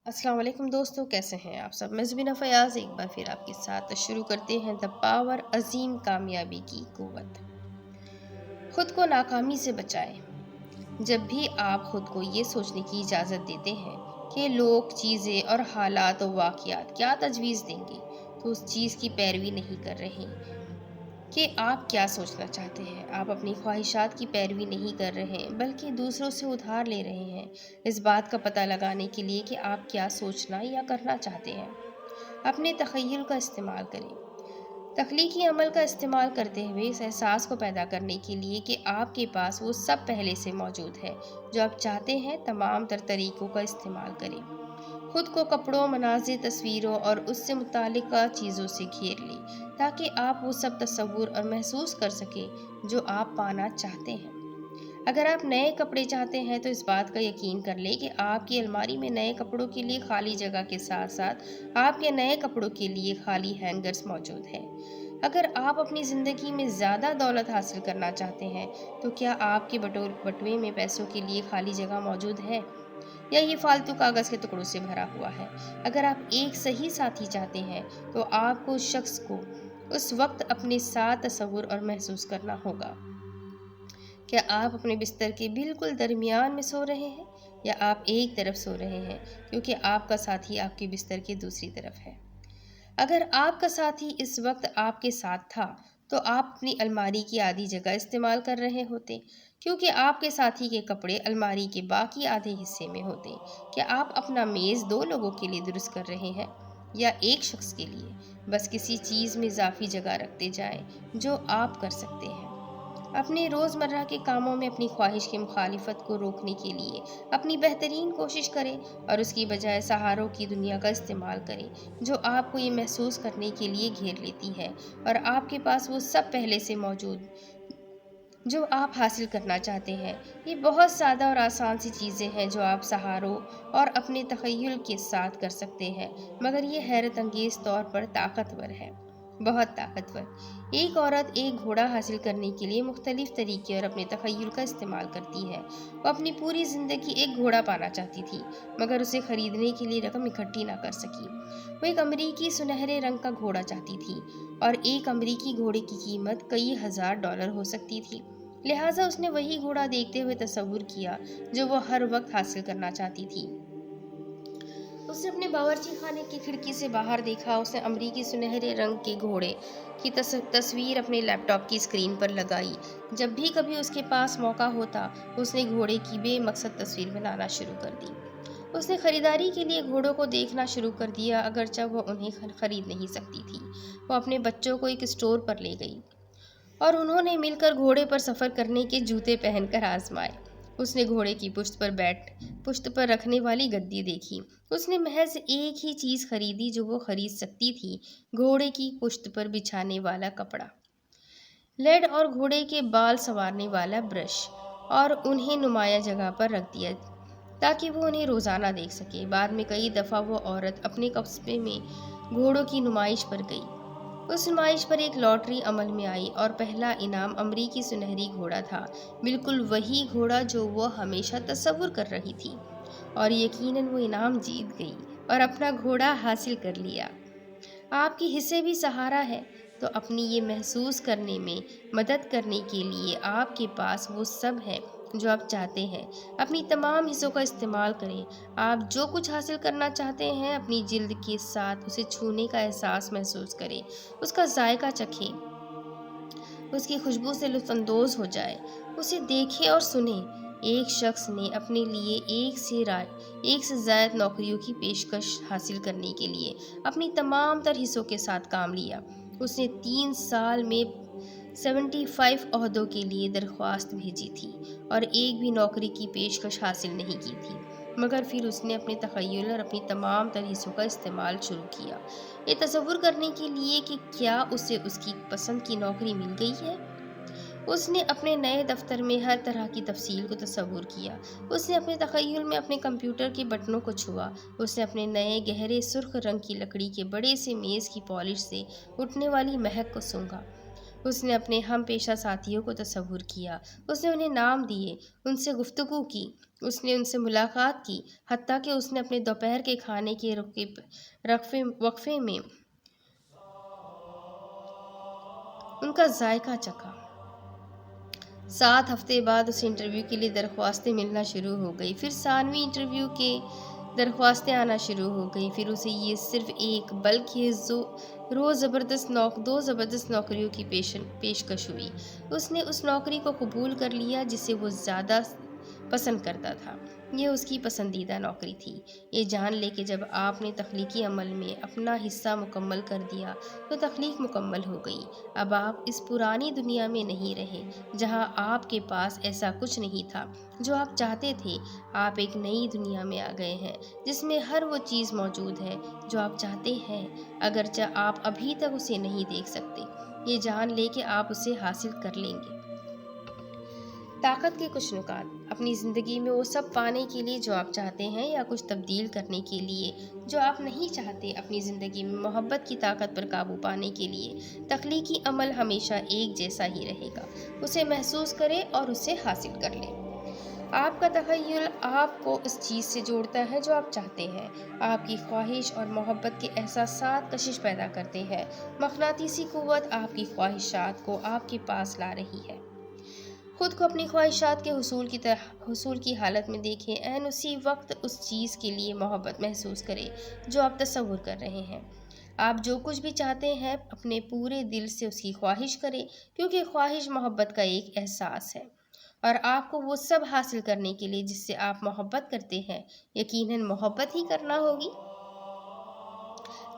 السلام علیکم دوستو، کیسے ہیں آپ سب؟ میں زبینہ فیاض ایک بار پھر آپ کے ساتھ شروع کرتے ہیں دا پاور، عظیم کامیابی کی قوت۔ خود کو ناکامی سے بچائیں۔ جب بھی آپ خود کو یہ سوچنے کی اجازت دیتے ہیں کہ لوگ، چیزیں اور حالات و واقعات کیا تجویز دیں گے، تو اس چیز کی پیروی نہیں کر رہے کہ آپ کیا سوچنا چاہتے ہیں۔ آپ اپنی خواہشات کی پیروی نہیں کر رہے بلکہ دوسروں سے ادھار لے رہے ہیں، اس بات کا پتہ لگانے کے لیے کہ آپ کیا سوچنا یا کرنا چاہتے ہیں۔ اپنے تخیل کا استعمال کریں۔ تخلیقی عمل کا استعمال کرتے ہوئے اس احساس کو پیدا کرنے کے لیے کہ آپ کے پاس وہ سب پہلے سے موجود ہے جو آپ چاہتے ہیں، تمام تر طریقوں کا استعمال کریں۔ خود کو کپڑوں، مناظر، تصویروں اور اس سے متعلقہ چیزوں سے گھیر لیں تاکہ آپ وہ سب تصور اور محسوس کر سکیں جو آپ پانا چاہتے ہیں۔ اگر آپ نئے کپڑے چاہتے ہیں تو اس بات کا یقین کر لیں کہ آپ کی الماری میں نئے کپڑوں کے لیے خالی جگہ کے ساتھ ساتھ آپ کے نئے کپڑوں کے لیے خالی ہینگرز موجود ہیں۔ اگر آپ اپنی زندگی میں زیادہ دولت حاصل کرنا چاہتے ہیں تو کیا آپ کے بٹوے میں پیسوں کے لیے خالی جگہ موجود ہے یا یہ فالتو کاغذ کے ٹکڑوں سے بھرا ہوا ہے؟ اگر آپ ایک صحیح ساتھی چاہتے ہیں تو آپ کو اس شخص کو اس وقت اپنے ساتھ تصور اور محسوس کرنا ہوگا۔ کیا آپ اپنے بستر کے بالکل درمیان میں سو رہے ہیں یا آپ ایک طرف سو رہے ہیں کیونکہ آپ کا ساتھی آپ کے بستر کے دوسری طرف ہے؟ اگر آپ کا ساتھی اس وقت آپ کے ساتھ تھا تو آپ اپنی الماری کی آدھی جگہ استعمال کر رہے ہوتے کیونکہ آپ کے ساتھی کے کپڑے الماری کے باقی آدھے حصے میں ہوتے۔ کیا آپ اپنا میز 2 لوگوں کے لیے درست کر رہے ہیں یا ایک شخص کے لیے؟ بس کسی چیز میں اضافی جگہ رکھتے جائیں جو آپ کر سکتے ہیں۔ اپنے روزمرہ کے کاموں میں اپنی خواہش کی مخالفت کو روکنے کے لیے اپنی بہترین کوشش کریں اور اس کی بجائے سہاروں کی دنیا کا استعمال کریں جو آپ کو یہ محسوس کرنے کے لیے گھیر لیتی ہے اور آپ کے پاس وہ سب پہلے سے موجود جو آپ حاصل کرنا چاہتے ہیں۔ یہ بہت سادہ اور آسان سی چیزیں ہیں جو آپ سہاروں اور اپنے تخیل کے ساتھ کر سکتے ہیں، مگر یہ حیرت انگیز طور پر طاقتور ہے، بہت طاقتور۔ ایک عورت ایک گھوڑا حاصل کرنے کے لیے مختلف طریقے اور اپنے تخیل کا استعمال کرتی ہے۔ وہ اپنی پوری زندگی ایک گھوڑا پانا چاہتی تھی مگر اسے خریدنے کے لیے رقم اکٹھی نہ کر سکی۔ وہ ایک امریکی سنہرے رنگ کا گھوڑا چاہتی تھی اور ایک امریکی گھوڑے کی قیمت کئی $1000 ہو سکتی تھی، لہٰذا اس نے وہی گھوڑا دیکھتے ہوئے تصور کیا جو وہ ہر وقت حاصل کرنا چاہتی تھی۔ اس نے اپنے باورچی خانے کی کھڑکی سے باہر دیکھا۔ اس نے امریکی سنہرے رنگ کے گھوڑے کی تصویر اپنے لیپ ٹاپ کی اسکرین پر لگائی۔ جب بھی کبھی اس کے پاس موقع ہوتا اس نے گھوڑے کی بے مقصد تصویر بنانا شروع کر دی۔ اس نے خریداری کے لیے گھوڑوں کو دیکھنا شروع کر دیا اگرچہ وہ انہیں خرید نہیں سکتی تھی۔ وہ اپنے بچوں کو ایک اسٹور پر لے گئی اور انہوں نے مل کر گھوڑے پر سفر کرنے کے جوتے پہن کر آزمائے۔ اس نے گھوڑے کی پشت پر رکھنے والی گدی دیکھی۔ اس نے محض ایک ہی چیز خریدی جو وہ خرید سکتی تھی، گھوڑے کی پشت پر بچھانے والا کپڑا، لیڈ اور گھوڑے کے بال سنوارنے والا برش، اور انہیں نمایاں جگہ پر رکھ دیا تاکہ وہ انہیں روزانہ دیکھ سکے۔ بعد میں کئی دفعہ وہ عورت اپنے قصبے میں گھوڑوں کی نمائش پر گئی۔ اس نمائش پر ایک لاٹری عمل میں آئی اور پہلا انعام امریکی سنہری گھوڑا تھا، بالکل وہی گھوڑا جو وہ ہمیشہ تصور کر رہی تھی، اور یقیناً وہ انعام جیت گئی اور اپنا گھوڑا حاصل کر لیا۔ آپ کے حصے بھی سہارا ہے تو اپنی یہ محسوس کرنے میں مدد کرنے کے لیے آپ کے پاس وہ سب ہے جو آپ چاہتے ہیں۔ اپنی تمام حصوں کا استعمال کریں۔ آپ جو کچھ حاصل کرنا چاہتے ہیں اپنی جلد کے ساتھ اسے چھونے کا احساس محسوس کریں، اس کا ذائقہ چکھیں، اس کی خوشبو سے لطف اندوز ہو جائیں، اسے دیکھیں اور سنیں۔ ایک شخص نے اپنے لیے ایک سے زائد نوکریوں کی پیشکش حاصل کرنے کے لیے اپنی تمام تر حصوں کے ساتھ کام لیا۔ اس نے 3 سال میں 75 عہدوں کے لیے درخواست بھیجی تھی اور ایک بھی نوکری کی پیشکش حاصل نہیں کی تھی، مگر پھر اس نے اپنے تخیل اور اپنی تمام تر حصوں کا استعمال شروع کیا، یہ تصور کرنے کے لیے کہ کیا اسے اس کی پسند کی نوکری مل گئی ہے۔ اس نے اپنے نئے دفتر میں ہر طرح کی تفصیل کو تصور کیا۔ اس نے اپنے تخیل میں اپنے کمپیوٹر کے بٹنوں کو چھوا۔ اس نے اپنے نئے گہرے سرخ رنگ کی لکڑی کے بڑے سے میز کی پالش سے اٹھنے والی مہک کو سونگھا۔ اس نے اپنے ہم پیشہ ساتھیوں کو تصور کیا، اس نے انہیں نام دیے، ان سے گفتگو کی، اس نے ان سے ملاقات کی، حتیٰ کہ اس نے اپنے دوپہر کے کھانے کے وقفے میں ان کا ذائقہ چکھا۔ 7 ہفتے بعد اسے انٹرویو کے لیے درخواستیں ملنا شروع ہو گئی، پھر ثانوی انٹرویو کے درخواستیں آنا شروع ہو گئی، پھر اسے یہ صرف ایک بلکہ دو زبردست نوکریوں کی پیشکش ہوئی۔ اس نے اس نوکری کو قبول کر لیا جسے وہ زیادہ پسند کرتا تھا۔ یہ اس کی پسندیدہ نوکری تھی۔ یہ جان لے کہ جب آپ نے تخلیقی عمل میں اپنا حصہ مکمل کر دیا تو تخلیق مکمل ہو گئی۔ اب آپ اس پرانی دنیا میں نہیں رہے جہاں آپ کے پاس ایسا کچھ نہیں تھا جو آپ چاہتے تھے۔ آپ ایک نئی دنیا میں آ گئے ہیں جس میں ہر وہ چیز موجود ہے جو آپ چاہتے ہیں، اگرچہ آپ ابھی تک اسے نہیں دیکھ سکتے۔ یہ جان لے کہ آپ اسے حاصل کر لیں گے۔ طاقت کے کچھ نکات۔ اپنی زندگی میں وہ سب پانے کے لیے جو آپ چاہتے ہیں یا کچھ تبدیل کرنے کے لیے جو آپ نہیں چاہتے۔ اپنی زندگی میں محبت کی طاقت پر قابو پانے کے لیے تخلیقی عمل ہمیشہ ایک جیسا ہی رہے گا۔ اسے محسوس کریں اور اسے حاصل کر لیں۔ آپ کا تخیل آپ کو اس چیز سے جوڑتا ہے جو آپ چاہتے ہیں۔ آپ کی خواہش اور محبت کے احساسات کشش پیدا کرتے ہیں۔ مقناطیسی قوت آپ کی خواہشات کو آپ کے پاس لا رہی ہے۔ خود کو اپنی خواہشات کے حصول کی حالت میں دیکھیں۔ عین اسی وقت اس چیز کے لیے محبت محسوس کریں جو آپ تصور کر رہے ہیں۔ آپ جو کچھ بھی چاہتے ہیں اپنے پورے دل سے اس کی خواہش کریں، کیونکہ خواہش محبت کا ایک احساس ہے، اور آپ کو وہ سب حاصل کرنے کے لیے جس سے آپ محبت کرتے ہیں یقیناً محبت ہی کرنا ہوگی۔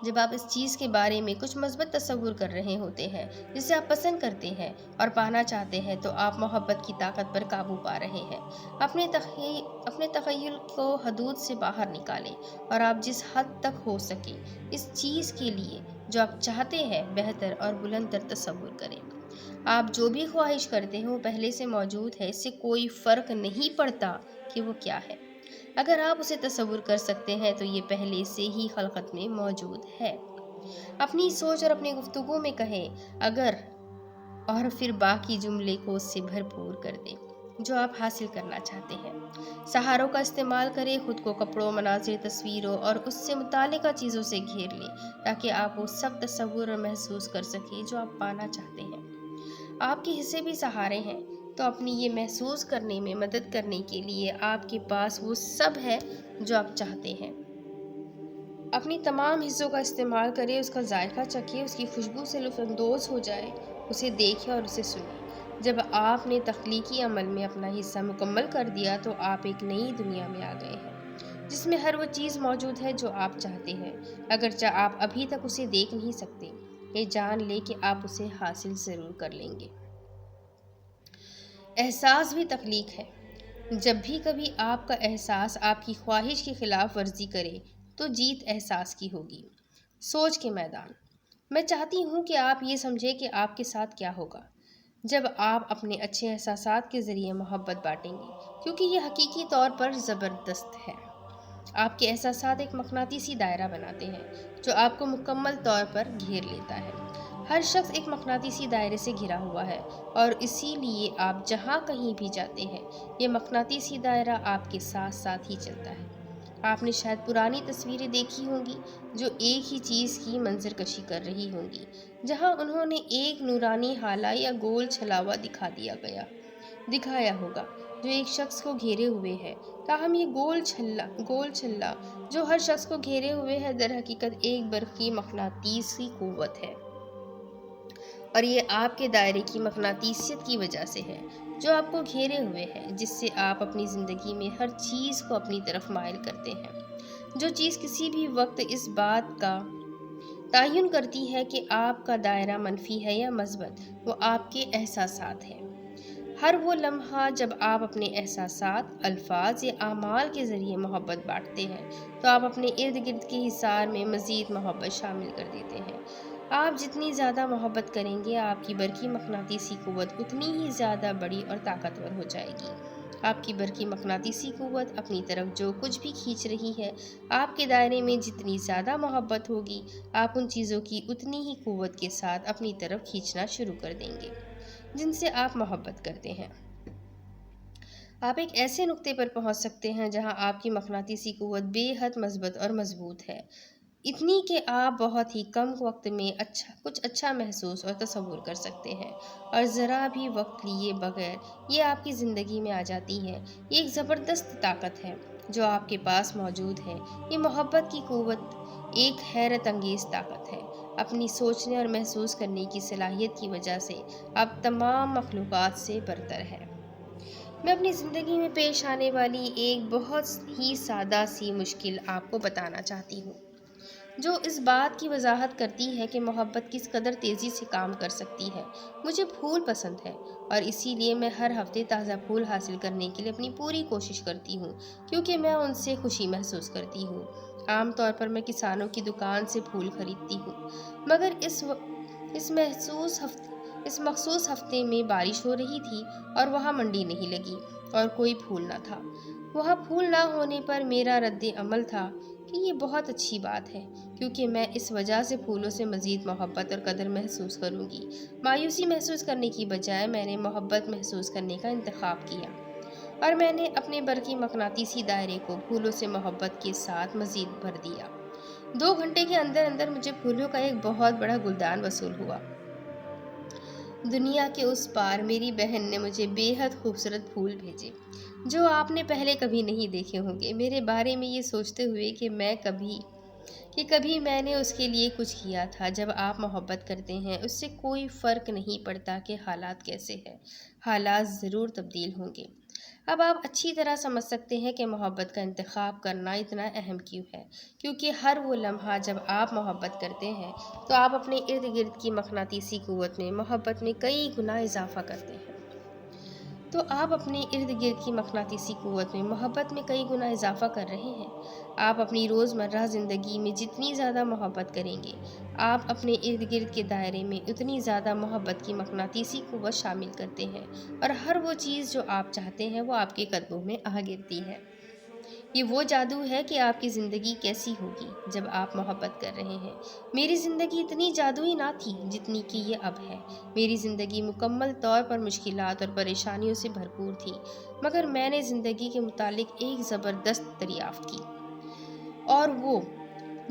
جب آپ اس چیز کے بارے میں کچھ مثبت تصور کر رہے ہوتے ہیں جسے آپ پسند کرتے ہیں اور پانا چاہتے ہیں تو آپ محبت کی طاقت پر قابو پا رہے ہیں۔ اپنے تخیل کو حدود سے باہر نکالیں اور آپ جس حد تک ہو سکے اس چیز کے لیے جو آپ چاہتے ہیں بہتر اور بلند تر تصور کریں۔ آپ جو بھی خواہش کرتے ہیں وہ پہلے سے موجود ہے، اس سے کوئی فرق نہیں پڑتا کہ وہ کیا ہے۔ اگر آپ اسے تصور کر سکتے ہیں تو یہ پہلے سے ہی خلقت میں موجود ہے۔ اپنی سوچ اور اپنی گفتگو میں کہیں اگر اور پھر باقی جملے کو اس سے بھرپور کر دیں جو آپ حاصل کرنا چاہتے ہیں۔ سہاروں کا استعمال کریں، خود کو کپڑوں، مناظر، تصویروں اور اس سے متعلقہ چیزوں سے گھیر لیں تاکہ آپ وہ سب تصور اور محسوس کر سکیں جو آپ پانا چاہتے ہیں۔ آپ کے حصے بھی سہارے ہیں تو اپنی یہ محسوس کرنے میں مدد کرنے کے لیے آپ کے پاس وہ سب ہے جو آپ چاہتے ہیں۔ اپنی تمام حصوں کا استعمال کریں، اس کا ذائقہ چکھیں، اس کی خوشبو سے لطف اندوز ہو جائیں، اسے دیکھیں اور اسے سنیں۔ جب آپ نے تخلیقی عمل میں اپنا حصہ مکمل کر دیا تو آپ ایک نئی دنیا میں آ گئے ہیں جس میں ہر وہ چیز موجود ہے جو آپ چاہتے ہیں، اگرچہ آپ ابھی تک اسے دیکھ نہیں سکتے۔ یہ جان لے کہ آپ اسے حاصل ضرور کر لیں گے۔ احساس بھی تخلیق ہے۔ جب بھی کبھی آپ کا احساس آپ کی خواہش کی خلاف ورزی کرے تو جیت احساس کی ہوگی۔ سوچ کے میدان۔ میں چاہتی ہوں کہ آپ یہ سمجھیں کہ آپ کے ساتھ کیا ہوگا جب آپ اپنے اچھے احساسات کے ذریعے محبت بانٹیں گے، کیونکہ یہ حقیقی طور پر زبردست ہے۔ آپ کے احساسات ایک مقناطیسی دائرہ بناتے ہیں جو آپ کو مکمل طور پر گھیر لیتا ہے۔ ہر شخص ایک مقناطیسی دائرے سے گھرا ہوا ہے اور اسی لیے آپ جہاں کہیں بھی جاتے ہیں یہ مقناطیسی دائرہ آپ کے ساتھ ساتھ ہی چلتا ہے۔ آپ نے شاید پرانی تصویریں دیکھی ہوں گی جو ایک ہی چیز کی منظر کشی کر رہی ہوں گی، جہاں انہوں نے ایک نورانی ہالہ یا گول چھلاوا دکھایا ہوگا جو ایک شخص کو گھیرے ہوئے ہے۔ تاہم یہ گول چھلا جو ہر شخص کو گھیرے ہوئے ہے در حقیقت ایک برقی مقناطیسی قوت ہے، اور یہ آپ کے دائرے کی مقناطیسیت کی وجہ سے ہے جو آپ کو گھیرے ہوئے ہے، جس سے آپ اپنی زندگی میں ہر چیز کو اپنی طرف مائل کرتے ہیں۔ جو چیز کسی بھی وقت اس بات کا تعین کرتی ہے کہ آپ کا دائرہ منفی ہے یا مثبت، وہ آپ کے احساسات ہیں۔ ہر وہ لمحہ جب آپ اپنے احساسات، الفاظ یا اعمال کے ذریعے محبت بانٹتے ہیں تو آپ اپنے ارد گرد کے حصار میں مزید محبت شامل کر دیتے ہیں۔ آپ جتنی زیادہ محبت کریں گے آپ کی برقی مقناطیسی قوت اتنی ہی زیادہ بڑی اور طاقتور ہو جائے گی۔ آپ کی برقی مقناطیسی قوت اپنی طرف جو کچھ بھی کھینچ رہی ہے، آپ کے دائرے میں جتنی زیادہ محبت ہوگی، آپ ان چیزوں کی اتنی ہی قوت کے ساتھ اپنی طرف کھینچنا شروع کر دیں گے جن سے آپ محبت کرتے ہیں۔ آپ ایک ایسے نقطے پر پہنچ سکتے ہیں جہاں آپ کی مقناطیسی قوت بے حد مثبت اور مضبوط ہے، اتنی کہ آپ بہت ہی کم وقت میں کچھ اچھا محسوس اور تصور کر سکتے ہیں، اور ذرا بھی وقت لیے بغیر یہ آپ کی زندگی میں آ جاتی ہے۔ یہ ایک زبردست طاقت ہے جو آپ کے پاس موجود ہے۔ یہ محبت کی قوت ایک حیرت انگیز طاقت ہے۔ اپنی سوچنے اور محسوس کرنے کی صلاحیت کی وجہ سے آپ تمام مخلوقات سے برتر ہے۔ میں اپنی زندگی میں پیش آنے والی ایک بہت ہی سادہ سی مشکل آپ کو بتانا چاہتی ہوں، جو اس بات کی وضاحت کرتی ہے کہ محبت کس قدر تیزی سے کام کر سکتی ہے۔ مجھے پھول پسند ہے، اور اسی لیے میں ہر ہفتے تازہ پھول حاصل کرنے کے لیے اپنی پوری کوشش کرتی ہوں، کیونکہ میں ان سے خوشی محسوس کرتی ہوں۔ عام طور پر میں کسانوں کی دکان سے پھول خریدتی ہوں، مگر اس مخصوص ہفتے میں بارش ہو رہی تھی اور وہاں منڈی نہیں لگی اور کوئی پھول نہ تھا۔ وہاں پھول نہ ہونے پر میرا رد عمل تھا کہ یہ بہت اچھی بات ہے، کیونکہ میں اس وجہ سے پھولوں سے مزید محبت اور قدر محسوس کروں گی۔ مایوسی محسوس کرنے کی بجائے میں نے محبت محسوس کرنے کا انتخاب کیا، اور میں نے اپنے برقی مقناطیسی دائرے کو پھولوں سے محبت کے ساتھ مزید بھر دیا۔ 2 گھنٹے کے اندر اندر مجھے پھولوں کا ایک بہت بڑا گلدان وصول ہوا۔ دنیا کے اس پار میری بہن نے مجھے بے حد خوبصورت پھول بھیجے، جو آپ نے پہلے کبھی نہیں دیکھے ہوں گے، میرے بارے میں یہ سوچتے ہوئے کہ کبھی میں نے اس کے لیے کچھ کیا تھا۔ جب آپ محبت کرتے ہیں، اس سے کوئی فرق نہیں پڑتا کہ حالات کیسے ہیں، حالات ضرور تبدیل ہوں گے۔ اب آپ اچھی طرح سمجھ سکتے ہیں کہ محبت کا انتخاب کرنا اتنا اہم کیوں ہے، کیونکہ ہر وہ لمحہ جب آپ محبت کرتے ہیں تو آپ اپنے ارد گرد کی مقناطیسی قوت میں محبت میں کئی گنا اضافہ کرتے ہیں۔ کر رہے ہیں۔ آپ اپنی روزمرہ زندگی میں جتنی زیادہ محبت کریں گے، آپ اپنے ارد گرد کے دائرے میں اتنی زیادہ محبت کی مقناطیسی قوت شامل کرتے ہیں، اور ہر وہ چیز جو آپ چاہتے ہیں وہ آپ کے قدموں میں آ گرتی ہے۔ یہ وہ جادو ہے کہ آپ کی زندگی کیسی ہوگی جب آپ محبت کر رہے ہیں۔ میری زندگی اتنی جادوئی نہ تھی جتنی کہ یہ اب ہے۔ میری زندگی مکمل طور پر مشکلات اور پریشانیوں سے بھرپور تھی، مگر میں نے زندگی کے متعلق ایک زبردست دریافت کی، اور وہ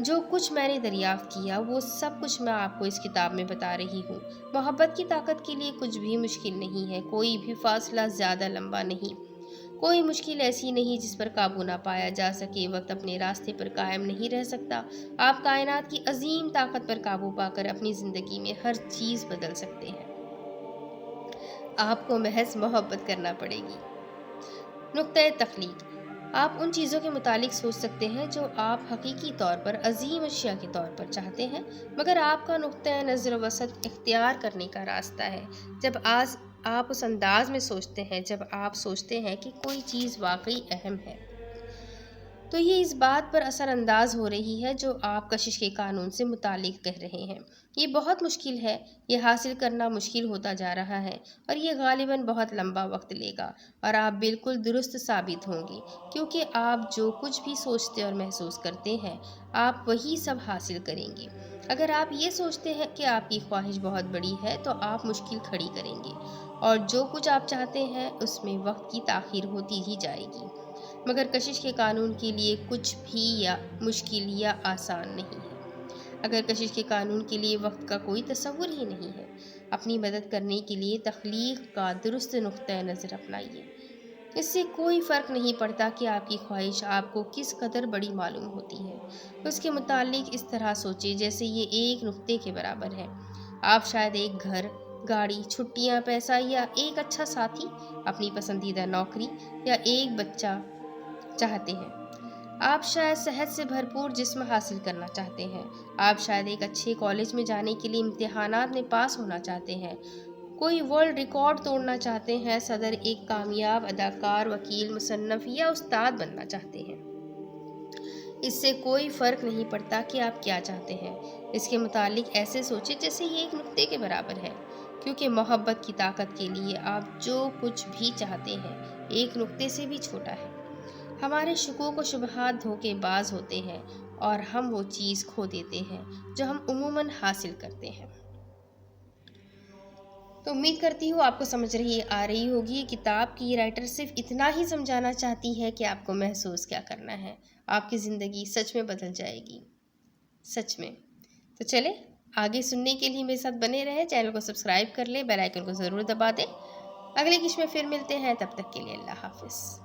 جو کچھ میں نے دریافت کیا وہ سب کچھ میں آپ کو اس کتاب میں بتا رہی ہوں۔ محبت کی طاقت کے لیے کچھ بھی مشکل نہیں ہے، کوئی بھی فاصلہ زیادہ لمبا نہیں، کوئی مشکل ایسی نہیں جس پر قابو نہ پایا جا سکے۔ وقت اپنے راستے پر قائم نہیں رہ سکتا۔ آپ کائنات کی عظیم طاقت پر قابو پا کر اپنی زندگی میں ہر چیز بدل سکتے ہیں۔ آپ کو محض محبت کرنا پڑے گی۔ نقطۂ تخلیق: آپ ان چیزوں کے متعلق سوچ سکتے ہیں جو آپ حقیقی طور پر عظیم اشیاء کے طور پر چاہتے ہیں، مگر آپ کا نقطۂ نظر وسط اختیار کرنے کا راستہ ہے۔ جب آپ اس انداز میں سوچتے ہیں جب آپ سوچتے ہیں کہ کوئی چیز واقعی اہم ہے، تو یہ اس بات پر اثر انداز ہو رہی ہے جو آپ کشش کے قانون سے متعلق کہہ رہے ہیں۔ یہ بہت مشکل ہے، یہ حاصل کرنا مشکل ہوتا جا رہا ہے، اور یہ غالباً بہت لمبا وقت لے گا، اور آپ بالکل درست ثابت ہوں گے، کیونکہ آپ جو کچھ بھی سوچتے اور محسوس کرتے ہیں، آپ وہی سب حاصل کریں گے۔ اگر آپ یہ سوچتے ہیں کہ آپ کی خواہش بہت بڑی ہے تو آپ مشکل کھڑی کریں گے، اور جو کچھ آپ چاہتے ہیں اس میں وقت کی تاخیر ہوتی ہی جائے گی۔ مگر کشش کے قانون کے لیے کچھ بھی یا مشکل یا آسان نہیں ہے۔ اگر کشش کے قانون کے لیے وقت کا کوئی تصور ہی نہیں ہے، اپنی مدد کرنے کے لیے تخلیق کا درست نقطۂ نظر اپنائیے۔ اس سے کوئی فرق نہیں پڑتا کہ آپ کی خواہش آپ کو کس قدر بڑی معلوم ہوتی ہے۔ اس کے متعلق اس طرح سوچیں جیسے یہ ایک نقطے کے برابر ہے۔ آپ شاید ایک گھر، گاڑی، چھٹیاں، پیسہ، یا ایک اچھا ساتھی، اپنی پسندیدہ نوکری، یا ایک بچہ چاہتے ہیں۔ آپ شاید صحت سے بھرپور جسم حاصل کرنا چاہتے ہیں۔ آپ شاید ایک اچھے کالج میں جانے کے لیے امتحانات میں پاس ہونا چاہتے ہیں، کوئی ورلڈ ریکارڈ توڑنا چاہتے ہیں، صدر، ایک کامیاب اداکار، وکیل، مصنف یا استاد بننا چاہتے ہیں۔ اس سے کوئی فرق نہیں پڑتا کہ آپ کیا چاہتے ہیں۔ اس کے متعلق ایسے سوچیں جیسے یہ ایک نقطے کے برابر ہے۔ کیونکہ محبت کی طاقت کے لیے آپ جو کچھ بھی چاہتے ہیں ایک نقطے سے بھی چھوٹا ہے۔ ہمارے شکوک و شبہات دھوکے باز ہوتے ہیں اور ہم وہ چیز کھو دیتے ہیں جو ہم عموماً حاصل کرتے ہیں۔ تو امید کرتی ہوں آپ کو سمجھ آ رہی ہوگی۔ کتاب کی رائٹر صرف اتنا ہی سمجھانا چاہتی ہے کہ آپ کو محسوس کیا کرنا ہے۔ آپ کی زندگی سچ میں بدل جائے گی، سچ میں۔ تو چلے آگے سننے کے لیے میرے ساتھ بنے رہیں، چینل کو سبسکرائب کر لیں، بیل آئیکن کو ضرور دبا دیں۔ اگلے قسط میں پھر ملتے ہیں، تب تک کے لیے اللہ حافظ۔